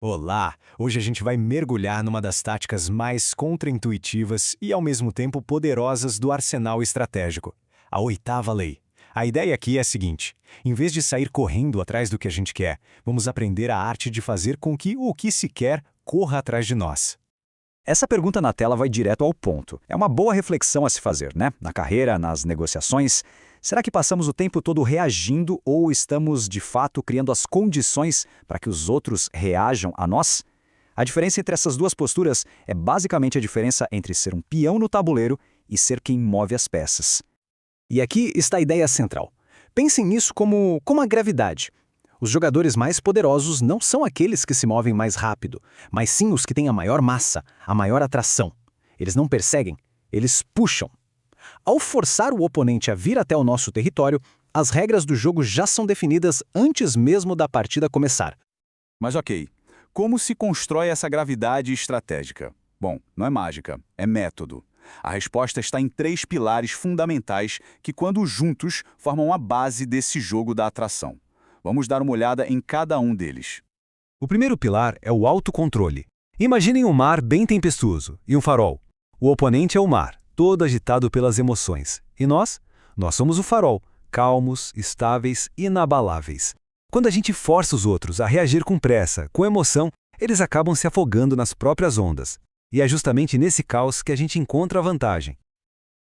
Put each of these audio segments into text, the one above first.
Olá! Hoje a gente vai mergulhar numa das táticas mais contraintuitivas e ao mesmo tempo poderosas do arsenal estratégico, a oitava lei. A ideia aqui é a seguinte: em vez de sair correndo atrás do que a gente quer, vamos aprender a arte de fazer com que o que se quer corra atrás de nós. Essa pergunta na tela vai direto ao ponto. É uma boa reflexão a se fazer, né? Na carreira, nas negociações. Será que passamos o tempo todo reagindo ou estamos, de fato, criando as condições para que os outros reajam a nós? A diferença entre essas duas posturas é basicamente a diferença entre ser um peão no tabuleiro e ser quem move as peças. E aqui está a ideia central. Pensem nisso como a gravidade. Os jogadores mais poderosos não são aqueles que se movem mais rápido, mas sim os que têm a maior massa, a maior atração. Eles não perseguem, eles puxam. Ao forçar o oponente a vir até o nosso território, as regras do jogo já são definidas antes mesmo da partida começar. Mas ok, como se constrói essa gravidade estratégica? Bom, não é mágica, é método. A resposta está em três pilares fundamentais que, quando juntos, formam a base desse jogo da atração. Vamos dar uma olhada em cada um deles. O primeiro pilar é o autocontrole. Imaginem um mar bem tempestuoso e um farol. O oponente é o mar, todo agitado pelas emoções. E nós? Nós somos o farol, calmos, estáveis, inabaláveis. Quando a gente força os outros a reagir com pressa, com emoção, eles acabam se afogando nas próprias ondas. E é justamente nesse caos que a gente encontra a vantagem.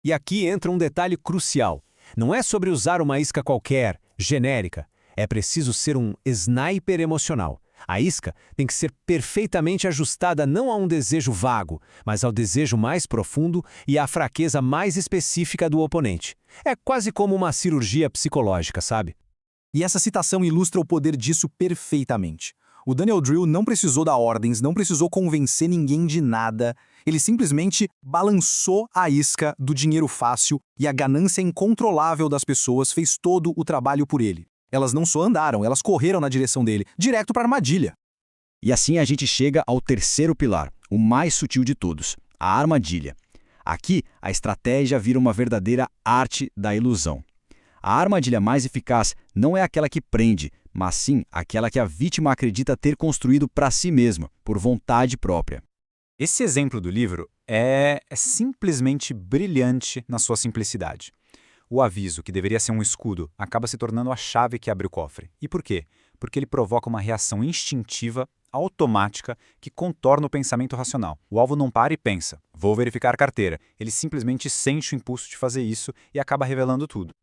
E aqui entra um detalhe crucial. Não é sobre usar uma isca qualquer, genérica. É preciso ser um sniper emocional. A isca tem que ser perfeitamente ajustada não a um desejo vago, mas ao desejo mais profundo e à fraqueza mais específica do oponente. É quase como uma cirurgia psicológica, sabe? E essa citação ilustra o poder disso perfeitamente. O Daniel Drew não precisou dar ordens, não precisou convencer ninguém de nada. Ele simplesmente balançou a isca do dinheiro fácil e a ganância incontrolável das pessoas fez todo o trabalho por ele. Elas não só andaram, elas correram na direção dele, direto para a armadilha. E assim a gente chega ao terceiro pilar, o mais sutil de todos, a armadilha. Aqui, a estratégia vira uma verdadeira arte da ilusão. A armadilha mais eficaz não é aquela que prende, mas sim aquela que a vítima acredita ter construído para si mesma, por vontade própria. Esse exemplo do livro é simplesmente brilhante na sua simplicidade. O aviso, que deveria ser um escudo, acaba se tornando a chave que abre o cofre. E por quê? Porque ele provoca uma reação instintiva, automática, que contorna o pensamento racional. O alvo não para e pensa, vou verificar a carteira. Ele simplesmente sente o impulso de fazer isso e acaba revelando tudo.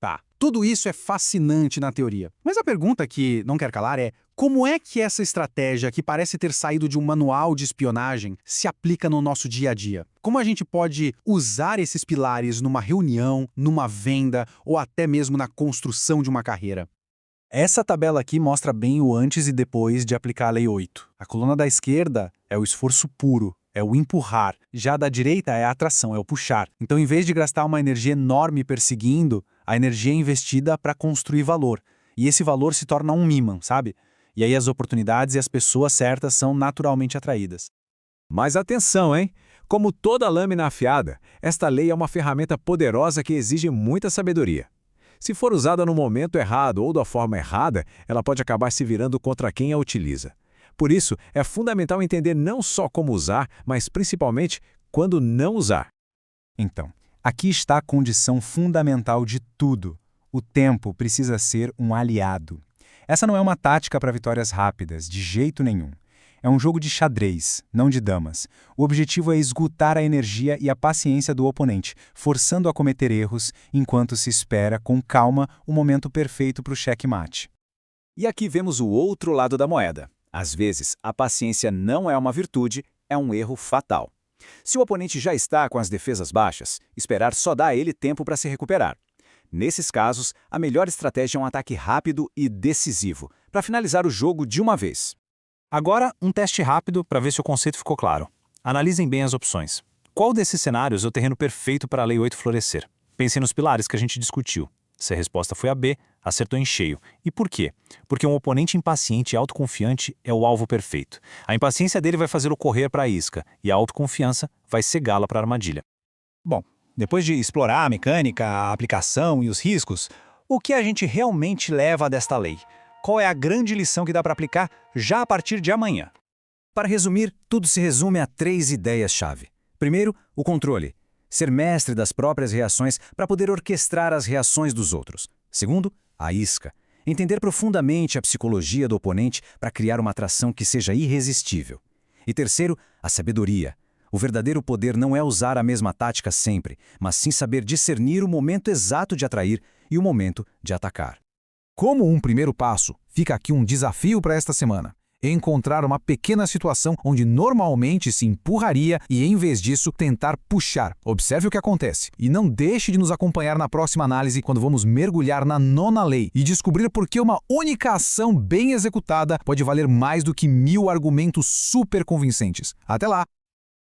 Tá, tudo isso é fascinante na teoria. Mas a pergunta que não quer calar é: como é que essa estratégia, que parece ter saído de um manual de espionagem, se aplica no nosso dia a dia? Como a gente pode usar esses pilares numa reunião, numa venda ou até mesmo na construção de uma carreira? Essa tabela aqui mostra bem o antes e depois de aplicar a Lei 8. A coluna da esquerda é o esforço puro, é o empurrar. Já da direita é a atração, é o puxar. Então, em vez de gastar uma energia enorme perseguindo, a energia é investida para construir valor. E esse valor se torna um imã, sabe? E aí as oportunidades e as pessoas certas são naturalmente atraídas. Mas atenção, hein? Como toda lâmina afiada, esta lei é uma ferramenta poderosa que exige muita sabedoria. Se for usada no momento errado ou da forma errada, ela pode acabar se virando contra quem a utiliza. Por isso, é fundamental entender não só como usar, mas principalmente quando não usar. Então, aqui está a condição fundamental de tudo. O tempo precisa ser um aliado. Essa não é uma tática para vitórias rápidas, de jeito nenhum. É um jogo de xadrez, não de damas. O objetivo é esgotar a energia e a paciência do oponente, forçando a cometer erros, enquanto se espera, com calma, o momento perfeito para o checkmate. E aqui vemos o outro lado da moeda. Às vezes, a paciência não é uma virtude, é um erro fatal. Se o oponente já está com as defesas baixas, esperar só dá a ele tempo para se recuperar. Nesses casos, a melhor estratégia é um ataque rápido e decisivo, para finalizar o jogo de uma vez. Agora, um teste rápido para ver se o conceito ficou claro. Analisem bem as opções. Qual desses cenários é o terreno perfeito para a Lei 8 florescer? Pensem nos pilares que a gente discutiu. Se a resposta foi a B, acertou em cheio. E por quê? Porque um oponente impaciente e autoconfiante é o alvo perfeito. A impaciência dele vai fazê-lo correr para a isca, e a autoconfiança vai cegá-la para a armadilha. Bom, depois de explorar a mecânica, a aplicação e os riscos, o que a gente realmente leva desta lei? Qual é a grande lição que dá para aplicar já a partir de amanhã? Para resumir, tudo se resume a 3 ideias-chave. Primeiro, o controle. Ser mestre das próprias reações para poder orquestrar as reações dos outros. Segundo, a isca. Entender profundamente a psicologia do oponente para criar uma atração que seja irresistível. E terceiro, a sabedoria. O verdadeiro poder não é usar a mesma tática sempre, mas sim saber discernir o momento exato de atrair e o momento de atacar. Como um primeiro passo, fica aqui um desafio para esta semana. Encontrar uma pequena situação onde normalmente se empurraria e, em vez disso, tentar puxar. Observe o que acontece. E não deixe de nos acompanhar na próxima análise quando vamos mergulhar na 9ª lei e descobrir por que uma única ação bem executada pode valer mais do que 1000 argumentos super convincentes. Até lá!